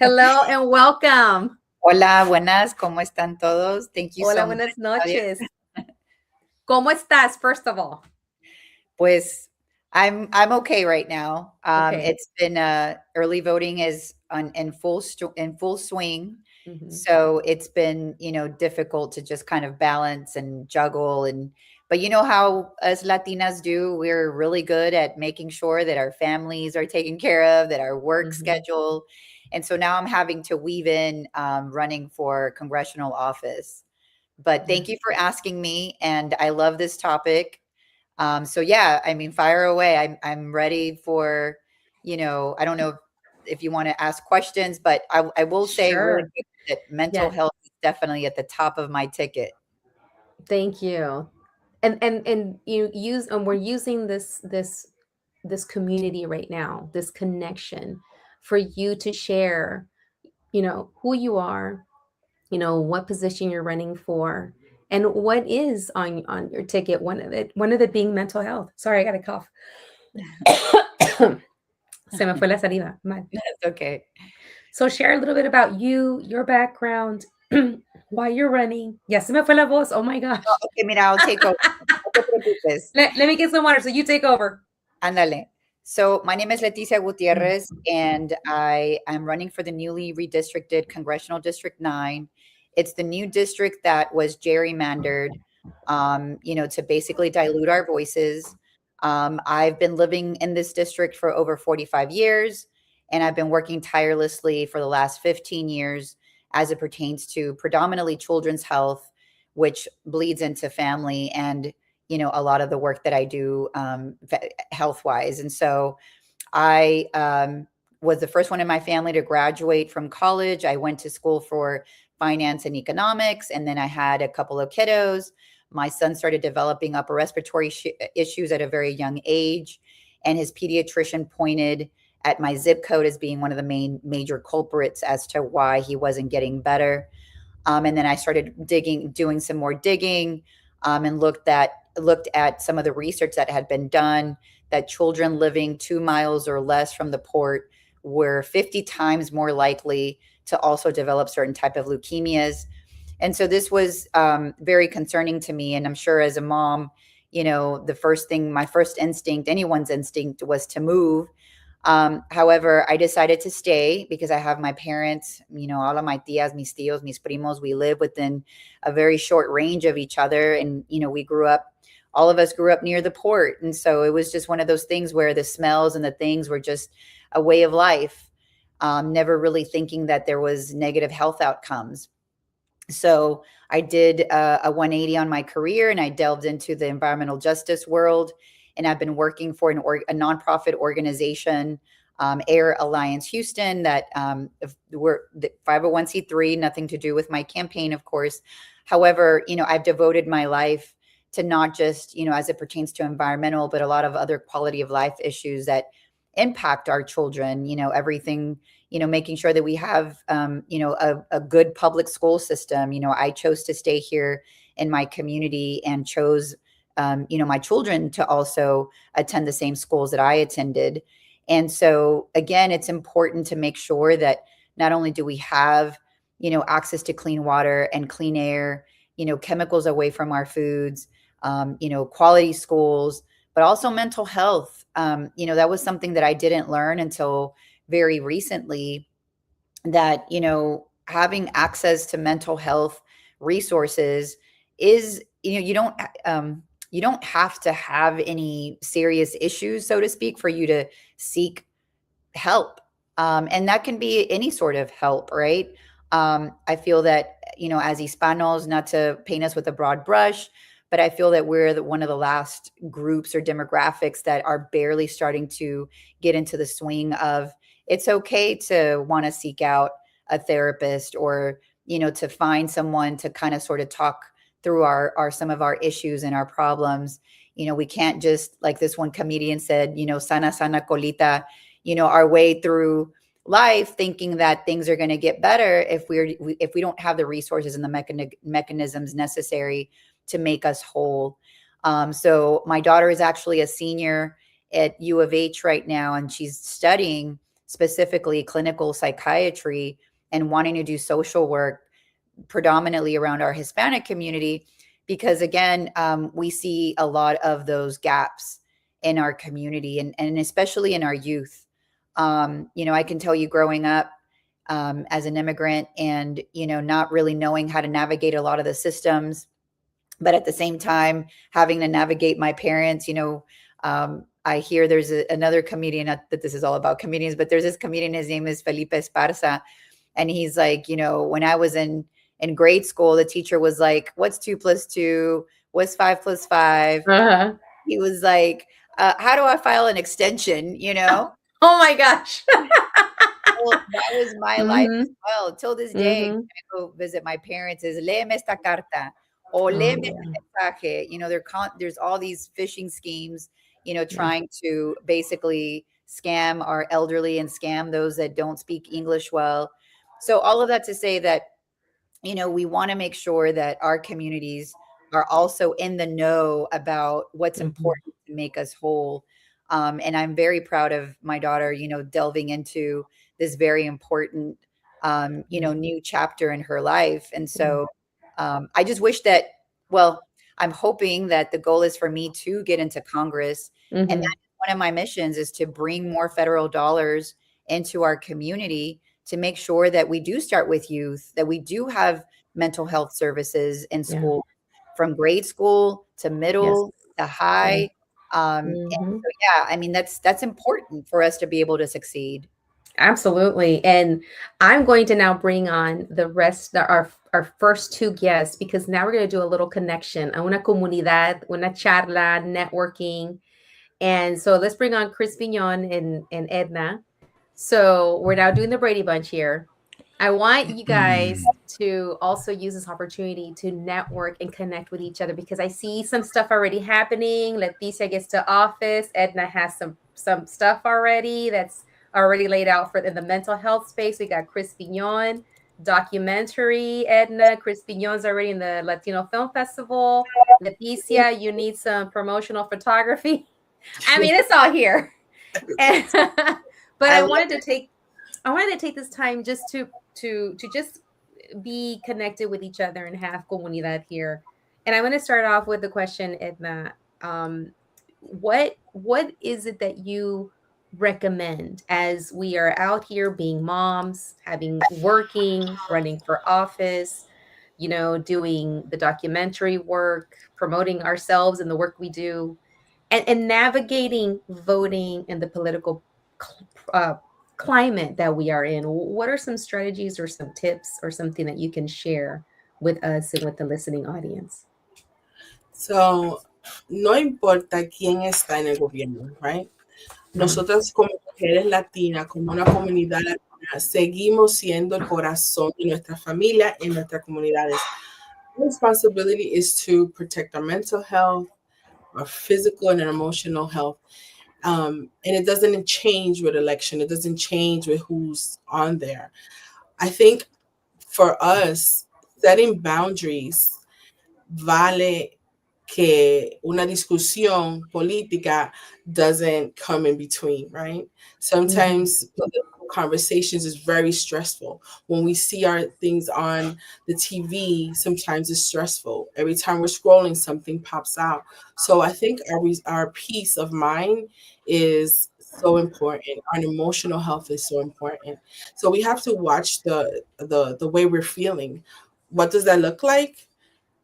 Hello and welcome. Hola, buenas. ¿Cómo están todos? Thank you so much. Hola, buenas noches. ¿Cómo estás, first of all? Pues I'm okay right now. It's been early voting is in full swing. Mm-hmm. So it's been, difficult to just kind of balance and juggle. But you know how us Latinas do, we're really good at making sure that our families are taken care of, that our work schedule. And so now I'm having to weave in running for congressional office. But thank you for asking me. And I love this topic. So yeah, I mean, fire away. I'm ready for, I don't know if you want to ask questions, but I will say really quick that mental health is definitely at the top of my ticket. Thank you. And we're using this community right now, this connection, for you to share, who you are, what position you're running for, and what is on your ticket. One of it being mental health. Sorry, I got a cough. Se me fue la saliva. That's okay. So share a little bit about you, your background, why you're running. Ya se me fue la voz. Oh my gosh. Oh, okay, mira, I'll take over. Let me get some water so you take over. Ándale. So my name is Leticia Gutierrez, and I'm running for the newly redistricted Congressional District 9. It's the new district that was gerrymandered, to basically dilute our voices. I've been living in this district for over 45 years, and I've been working tirelessly for the last 15 years as it pertains to predominantly children's health, which bleeds into family. And, a lot of the work that I do health wise. And so I was the first one in my family to graduate from college. I went to school for finance and economics, and then I had a couple of kiddos. My son started developing upper respiratory issues at a very young age, and his pediatrician pointed at my zip code as being one of the major culprits as to why he wasn't getting better. And then I started doing some more digging, and looked at some of the research that had been done, that children living 2 miles or less from the port were 50 times more likely to also develop certain type of leukemias. And so this was very concerning to me. And I'm sure as a mom, my first instinct, anyone's instinct, was to move. However, I decided to stay because I have my parents, all of my tias, mis tios, mis primos, we live within a very short range of each other. And, all of us grew up near the port. And so it was just one of those things where the smells and the things were just a way of life, never really thinking that there was negative health outcomes. So I did a 180 on my career, and I delved into the environmental justice world. And I've been working for a nonprofit organization, Air Alliance Houston, that we're the 501c3, nothing to do with my campaign, of course. However, I've devoted my life to not just, as it pertains to environmental, but a lot of other quality of life issues that impact our children, everything, making sure that we have, a good public school system. I chose to stay here in my community and chose, my children to also attend the same schools that I attended. And so, again, it's important to make sure that not only do we have, access to clean water and clean air, chemicals away from our foods, quality schools, but also mental health. That was something that I didn't learn until very recently, that, having access to mental health resources is, you don't have to have any serious issues, so to speak, for you to seek help. And that can be any sort of help, right? I feel that, as Hispanos, not to paint us with a broad brush, but I feel that we're one of the last groups or demographics that are barely starting to get into the swing of, it's okay to want to seek out a therapist, or, to find someone to kind of sort of talk through some of our issues and our problems. We can't just, like this one comedian said, sana colita, our way through life thinking that things are going to get better if we don't have the resources and the mechanisms necessary to make us whole. So my daughter is actually a senior at U of H right now, and she's studying specifically clinical psychiatry and wanting to do social work predominantly around our Hispanic community, because again, we see a lot of those gaps in our community, and especially in our youth. I can tell you, growing up as an immigrant and, not really knowing how to navigate a lot of the systems, but at the same time, having to navigate my parents, I hear there's another comedian, not that this is all about comedians, but there's this comedian, his name is Felipe Esparza. And he's like, when I was in grade school, the teacher was like, what's 2 + 2? What's 5 + 5? Uh-huh. He was like, how do I file an extension, Oh my gosh. Well, that was my life as well. Till this day, when I go visit my parents, is léeme esta carta, or léeme este mensaje. There's all these phishing schemes, trying to basically scam our elderly and scam those that don't speak English well. So all of that to say that, we want to make sure that our communities are also in the know about what's important to make us whole. And I'm very proud of my daughter, delving into this very important, new chapter in her life. And so I just wish that, I'm hoping that the goal is for me to get into Congress. And that is one of my missions, is to bring more federal dollars into our community to make sure that we do start with youth, that we do have mental health services in school, from grade school to middle to high. And so, that's important for us to be able to succeed. Absolutely. And I'm going to now bring on the rest, our first two guests, because now we're going to do a little connection, a una comunidad, una charla, networking. And so let's bring on Chris Pignon and Edna. So we're now doing the Brady Bunch here. I want you guys to also use this opportunity to network and connect with each other, because I see some stuff already happening. Leticia gets to office. Edna has some stuff already that's already laid out for in the mental health space. We got Chris Pignon, documentary. Edna, Chris Pignon's already in the Latino Film Festival. Leticia, you need some promotional photography. I mean, it's all here. And, but I wanted to take this time just to just be connected with each other and have comunidad here. And I'm going to start off with the question, Edna. What is it that you recommend as we are out here being moms, working, running for office, doing the documentary work, promoting ourselves and the work we do, and navigating voting and the political climate that we are in? What are some strategies or some tips or something that you can share with us and with the listening audience? So, no importa quién está en el gobierno, right? Nosotras como mujeres latinas, como una comunidad latina, seguimos siendo el corazón de nuestra familia y nuestras comunidades. Our responsibility is to protect our mental health, our physical and emotional health. And it doesn't change with election. It doesn't change with who's on there. I think for us, setting boundaries vale que una discusión política doesn't come in between, right? Sometimes political conversations is very stressful. When we see our things on the TV, sometimes it's stressful. Every time we're scrolling, something pops out. So I think our peace of mind is so important. Our emotional health is so important. So we have to watch the way we're feeling. What does that look like?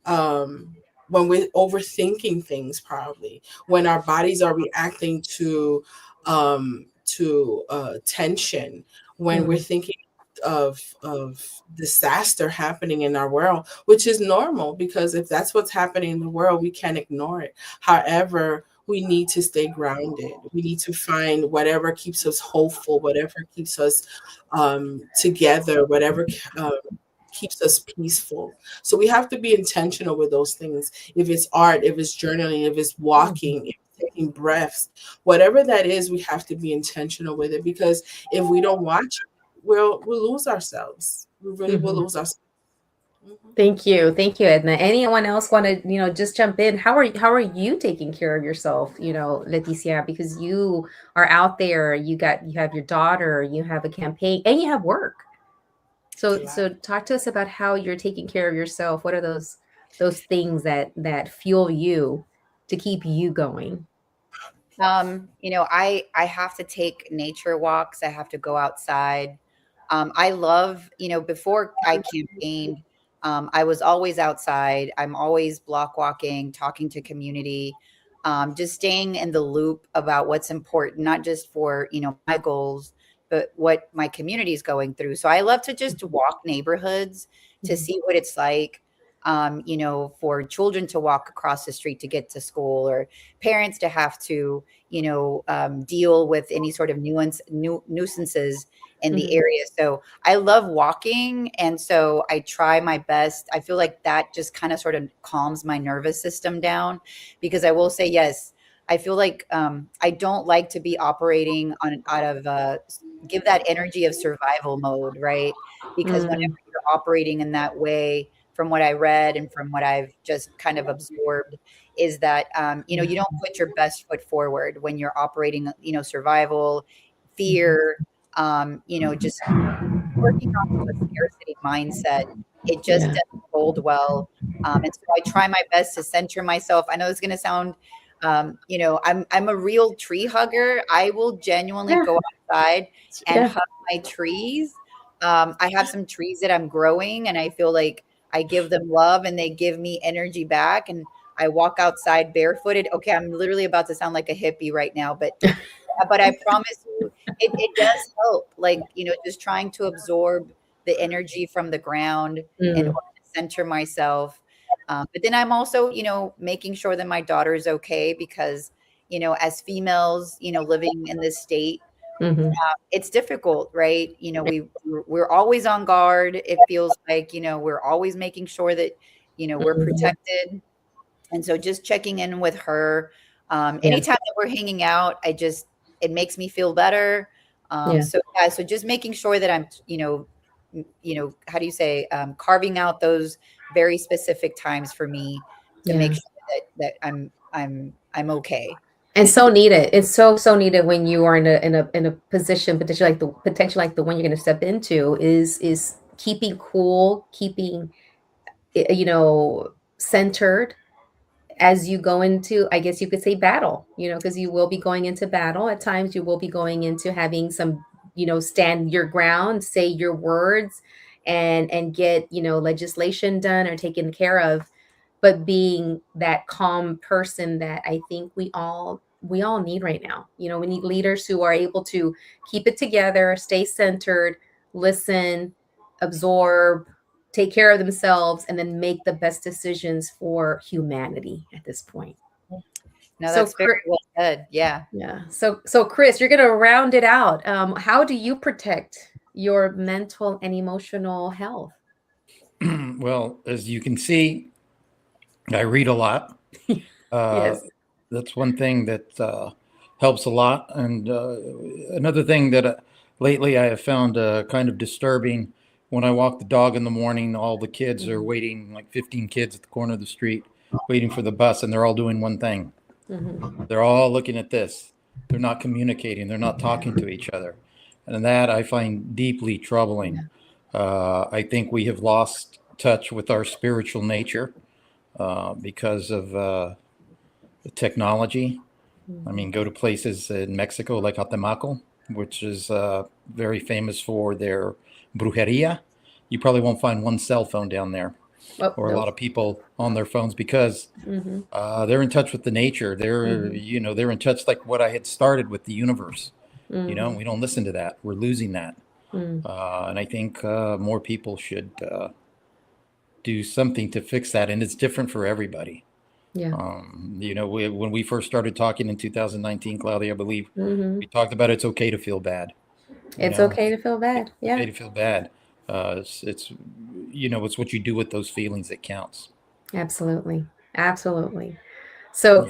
When we're overthinking things, probably when our bodies are reacting to tension, when we're thinking of disaster happening in our world, which is normal, because if that's what's happening in the world, we can't ignore it. However, we need to stay grounded. We need to find whatever keeps us hopeful, whatever keeps us together, whatever keeps us peaceful. So we have to be intentional with those things. If it's art, if it's journaling, if it's walking, if it's taking breaths, whatever that is, we have to be intentional with it, because if we don't watch, we'll lose ourselves. We really will lose ourselves. Thank you, Edna. Anyone else want to just jump in? How are you taking care of yourself, Leticia? Because you are out there. You have your daughter. You have a campaign, and you have work. So talk to us about how you're taking care of yourself. What are those things that fuel you to keep you going? I have to take nature walks. I have to go outside. I love, before I campaigned, I was always outside. I'm always block walking, talking to community, just staying in the loop about what's important, not just for, my goals, but what my community is going through. So I love to just walk neighborhoods to see what it's like, for children to walk across the street to get to school, or parents to have to, deal with any sort of nuisances in the area. So I love walking. And so I try my best. I feel like that just kind of sort of calms my nervous system down, because I will say, yes, I feel like I don't like to be operating out of give that energy of survival mode, right? Because whenever you're operating in that way, from what I read and from what I've just kind of absorbed, is that you don't put your best foot forward when you're operating, survival, fear, just working off of a scarcity mindset. It just doesn't hold well. And so I try my best to center myself. I know it's going to sound, I'm a real tree hugger. I will genuinely go outside and hug my trees. I have some trees that I'm growing, and I feel like I give them love and they give me energy back. And I walk outside barefooted. Okay, I'm literally about to sound like a hippie right now, but but I promise you, it does help. Like, just trying to absorb the energy from the ground in order to center myself. But then I'm also, making sure that my daughter is okay because, as females, living in this state, it's difficult, right? We're always on guard. It feels like, we're always making sure that, we're protected. And so just checking in with her, anytime that we're hanging out, it makes me feel better. So just making sure that I'm, how do you say, carving out those very specific times for me to make sure that I'm okay. And so needed. It's so needed when you are in a position potentially like the one you're going to step into is keeping cool, keeping centered as you go into, I guess you could say, battle, because you will be going into battle. At times you will be going into having some, stand your ground, say your words, and get, legislation done or taken care of. But being that calm person that I think we all need right now. We need leaders who are able to keep it together, stay centered, listen, absorb, take care of themselves, and then make the best decisions for humanity at this point. No, that's very well said. Yeah. Yeah. So Chris, you're going to round it out. How do you protect your mental and emotional health? Well, as you can see, I read a lot. Yes. That's one thing that helps a lot. And another thing that lately I have found kind of disturbing, when I walk the dog in the morning, all the kids are waiting, like 15 kids at the corner of the street, waiting for the bus, and they're all doing one thing. They're all looking at this. They're not communicating. They're not talking to each other. And that I find deeply troubling. I think we have lost touch with our spiritual nature because of the technology. I mean, go to places in Mexico like Atemaco, which is very famous for their brujeria. You probably won't find one cell phone down there, or a lot of people on their phones, because they're in touch with the nature. They're they're in touch, like what I had started with the universe. We don't listen to that. We're losing that. And I think more people should do something to fix that. And it's different for everybody. Yeah. When we first started talking in 2019, Claudia, I believe we talked about it's okay to feel bad. It's okay to feel bad. Yeah. It's okay to feel bad. It's what you do with those feelings that counts. Absolutely. So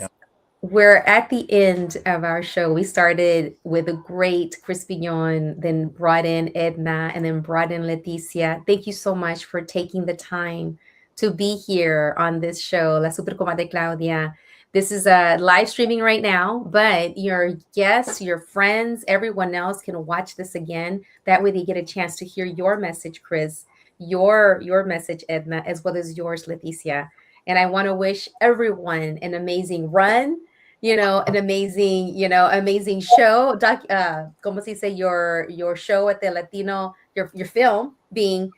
we're at the end of our show. We started with a great Chris Pignon, then brought in Edna, and then brought in Leticia. Thank you so much for taking the time to be here on this show, La Super Comadre Claudia. This is live streaming right now, but your guests, your friends, everyone else can watch this again. That way they get a chance to hear your message, Chris, your message, Edna, as well as yours, Leticia. And I want to wish everyone an amazing run, an amazing show. Como se dice, your show at the Latino, your film being,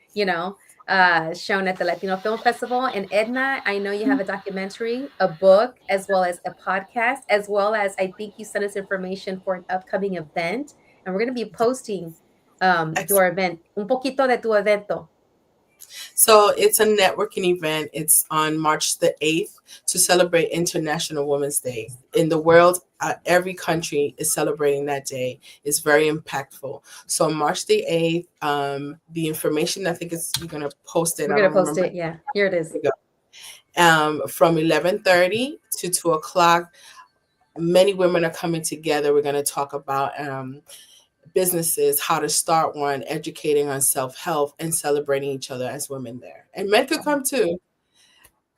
shown at the Latino Film Festival. And Edna, I know you have a documentary, a book, as well as a podcast, as well as I think you sent us information for an upcoming event. And we're going to be posting your event, un poquito de tu evento. So it's a networking event. It's on March the 8th to celebrate International Women's Day. In the world, every country is celebrating that day. It's very impactful. So March the 8th, the information, I think you're going to post it. We're going to post it. Yeah, here it is. From 11:30 to 2 o'clock, many women are coming together. We're going to talk about businesses, how to start one, educating on self-help, and celebrating each other as women there. And men could come too.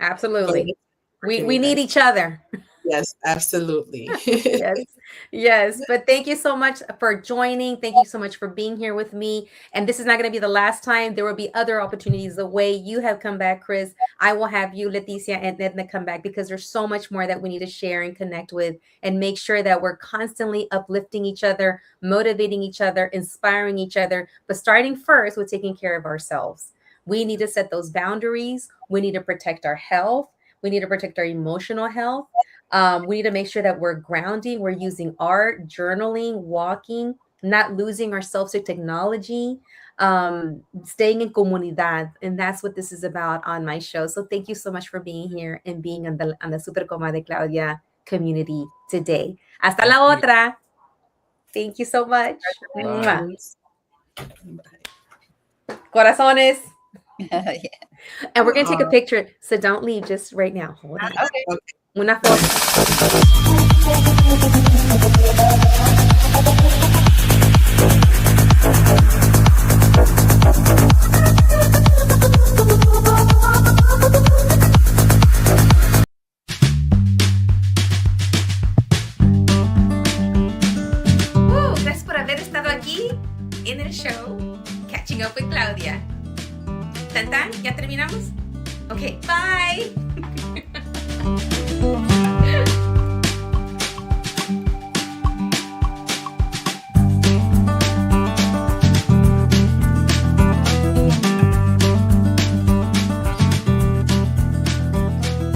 Absolutely. We need each other. Yes, absolutely. Yes. But thank you so much for joining. Thank you so much for being here with me. And this is not going to be the last time. There will be other opportunities. The way you have come back, Chris, I will have you, Leticia, and Edna come back, because there's so much more that we need to share and connect with, and make sure that we're constantly uplifting each other, motivating each other, inspiring each other, but starting first with taking care of ourselves. We need to set those boundaries. We need to protect our health. We need to protect our emotional health. We need to make sure that we're grounding, we're using art, journaling, walking, not losing ourselves to technology, staying in comunidad. And that's what this is about on my show. So thank you so much for being here and being on the Super Comadre Claudia community today. Hasta la otra. Thank you so much. Corazones. Yeah. And we're going to take a picture. So don't leave just right now. Hold on. Okay. Una foto. Gracias por haber estado aquí en el show Catching Up with Claudia. ¿Tan tan? ¿Ya terminamos? Okay, bye.